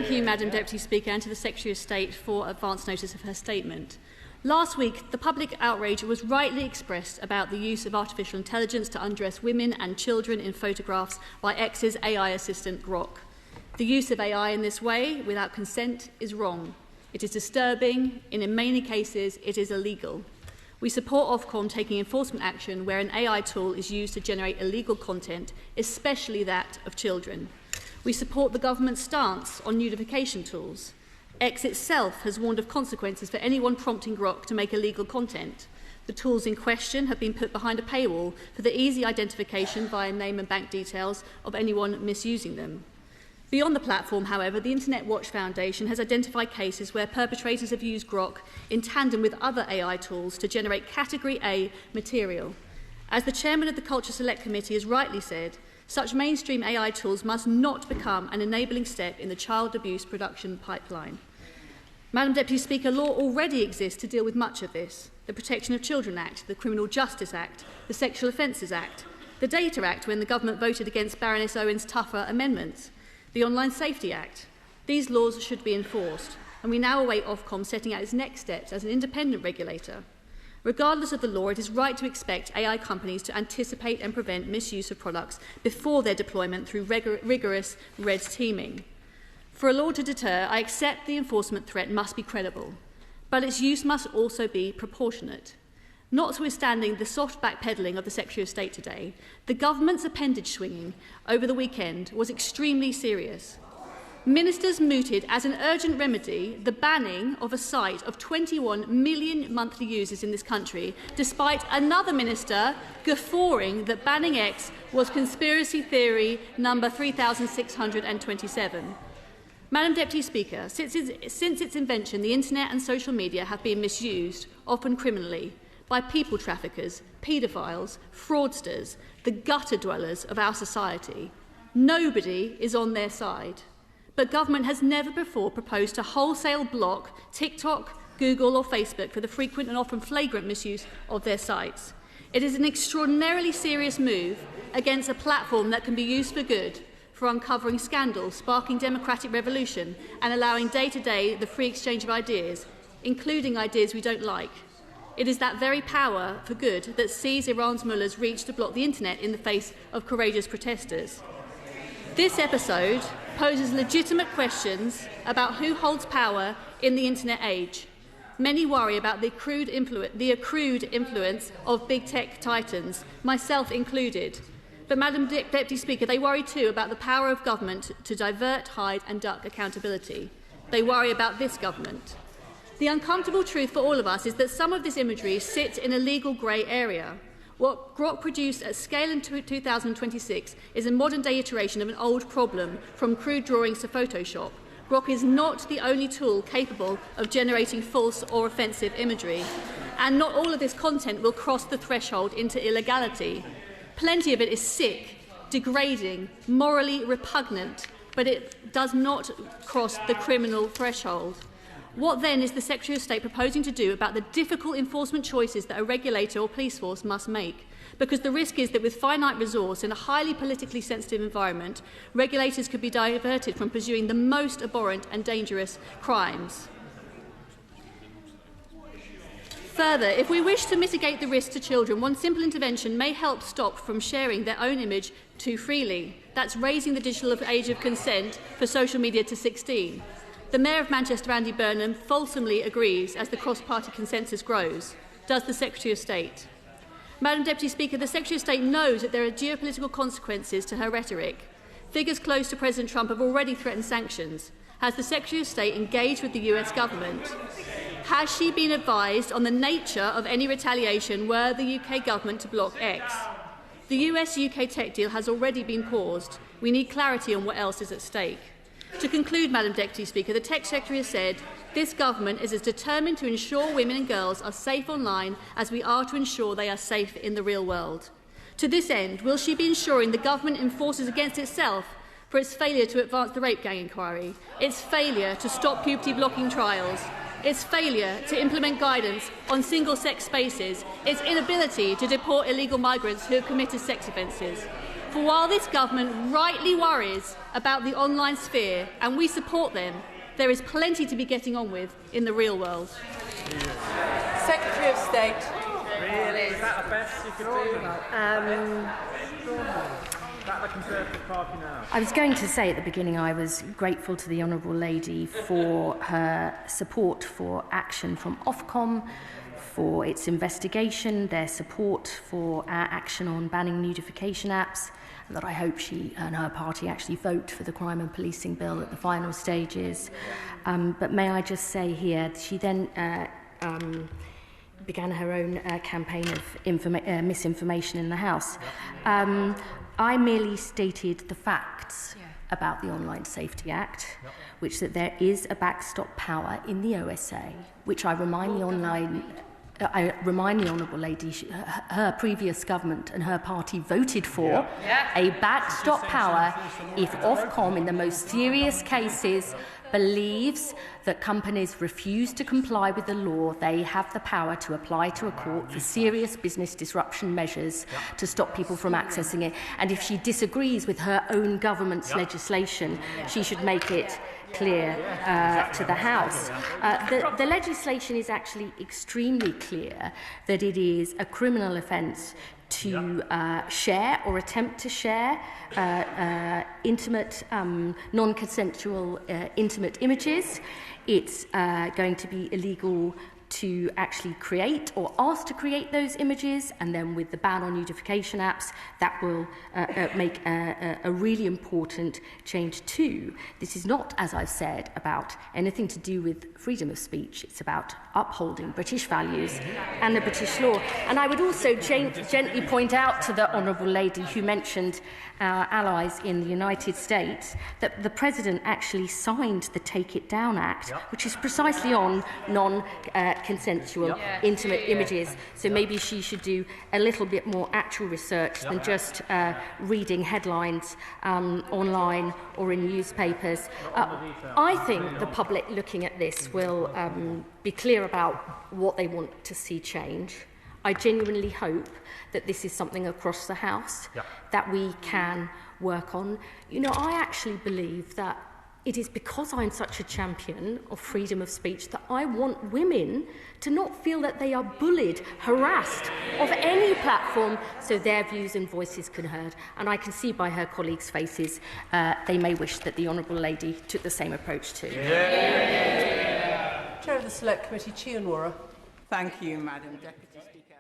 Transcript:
Thank you, Madam Deputy Speaker, and to the Secretary of State for advance notice of her statement. Last week, the public outrage was rightly expressed about the use of artificial intelligence to undress women and children in photographs by X's AI assistant Grok. The use of AI in this way, without consent, is wrong. It is disturbing, and in many cases, it is illegal. We support Ofcom taking enforcement action where an AI tool is used to generate illegal content, especially that of children. We support the government's stance on notification tools. X itself has warned of consequences for anyone prompting Grok to make illegal content. The tools in question have been put behind a paywall for the easy identification via name and bank details of anyone misusing them. Beyond the platform, however, the Internet Watch Foundation has identified cases where perpetrators have used Grok in tandem with other AI tools to generate Category A material. As the chairman of the Culture Select Committee has rightly said, such mainstream AI tools must not become an enabling step in the child abuse production pipeline. Madam Deputy Speaker, law already exists to deal with much of this. The Protection of Children Act, the Criminal Justice Act, the Sexual Offences Act, the Data Act when the government voted against Baroness Owen's tougher amendments, the Online Safety Act. These laws should be enforced, and we now await Ofcom setting out its next steps as an independent regulator. Regardless of the law, it is right to expect AI companies to anticipate and prevent misuse of products before their deployment through rigorous SHREDS teaming. For a law to deter, I accept the enforcement threat must be credible, but its use must also be proportionate. Notwithstanding the soft backpedalling of the Secretary of State today, the government's appendage swinging over the weekend was extremely serious. Ministers mooted as an urgent remedy the banning of a site of 21 million monthly users in this country, despite another minister guffawing that banning X was conspiracy theory number 3627. Madam Deputy Speaker, since its invention, the internet and social media have been misused, often criminally, by people traffickers, paedophiles, fraudsters, the gutter dwellers of our society. Nobody is on their side. But government has never before proposed to wholesale block TikTok, Google or Facebook for the frequent and often flagrant misuse of their sites. It is an extraordinarily serious move against a platform that can be used for good, for uncovering scandals, sparking democratic revolution and allowing day-to-day the free exchange of ideas, including ideas we don't like. It is that very power for good that sees Iran's mullahs reach to block the internet in the face of courageous protesters. This episode poses legitimate questions about who holds power in the internet age. Many worry about the accrued influence of big tech titans, myself included. But, Madam Deputy Speaker, they worry too about the power of government to divert, hide and duck accountability. They worry about this government. The uncomfortable truth for all of us is that some of this imagery sits in a legal grey area. What Grok produced at scale in 2026 is a modern-day iteration of an old problem, from crude drawings to Photoshop. Grok is not the only tool capable of generating false or offensive imagery, and not all of this content will cross the threshold into illegality. Plenty of it is sick, degrading, morally repugnant, but it does not cross the criminal threshold. What then is the Secretary of State proposing to do about the difficult enforcement choices that a regulator or police force must make? Because the risk is that with finite resource in a highly politically sensitive environment, regulators could be diverted from pursuing the most abhorrent and dangerous crimes. Further, if we wish to mitigate the risk to children, one simple intervention may help stop from sharing their own image too freely. That's raising the digital age of consent for social media to 16. The Mayor of Manchester, Andy Burnham, fulsomely agrees as the cross-party consensus grows. Does the Secretary of State? Madam Deputy Speaker, the Secretary of State knows that there are geopolitical consequences to her rhetoric. Figures close to President Trump have already threatened sanctions. Has the Secretary of State engaged with the US government? Has she been advised on the nature of any retaliation were the UK government to block X? The US-UK tech deal has already been paused. We need clarity on what else is at stake. To conclude, Madam Deputy Speaker, the Tech Secretary has said, this government is as determined to ensure women and girls are safe online as we are to ensure they are safe in the real world. To this end, will she be ensuring the government enforces against itself for its failure to advance the rape gang inquiry, its failure to stop puberty-blocking trials, its failure to implement guidance on single-sex spaces, its inability to deport illegal migrants who have committed sex offences? For while this government rightly worries about the online sphere, and we support them, there is plenty to be getting on with in the real world. Secretary of State. Really? Is that the best you could do? About the Conservative Party now? I was going to say at the beginning I was grateful to the Honourable Lady for her support for action from Ofcom, for its investigation, their support for our action on banning nudification apps, and that I hope she and her party actually vote for the crime and policing bill at the final stages. But may I just say here, she then began her own campaign of misinformation in the House. I merely stated the facts about the Online Safety Act, which that there is a backstop power in the OSA, which I remind the Honourable Lady, her previous government and her party voted for a backstop power if Ofcom, in the most serious cases, believes that companies refuse to comply with the law, they have the power to apply to a court for serious business disruption measures to stop people from accessing it. And if she disagrees with her own government's legislation, she should make it clear to the House. The legislation is actually extremely clear that it is a criminal offence to share or attempt to share intimate, non-consensual intimate images. It's going to be illegal to actually create or ask to create those images, and then with the ban on nudification apps, that will make a really important change too. This is not, as I've said, about anything to do with freedom of speech. It's about upholding British values and the British law. And I would also gently point out to the Honourable Lady who mentioned our allies in the United States that the President actually signed the Take It Down Act, which is precisely on non-consensual intimate images. So maybe she should do a little bit more actual research than just reading headlines online or in newspapers. I think the public looking at this will be clear about what they want to see change. I genuinely hope that this is something across the House that we can work on. You know, I actually believe that it is because I'm such a champion of freedom of speech that I want women to not feel that they are bullied, harassed of any platform, so their views and voices can be heard. And I can see by her colleagues' faces they may wish that the Honourable Lady took the same approach too. Chair of the Select Committee, Chianwara. Thank you, Madam Deputy Speaker.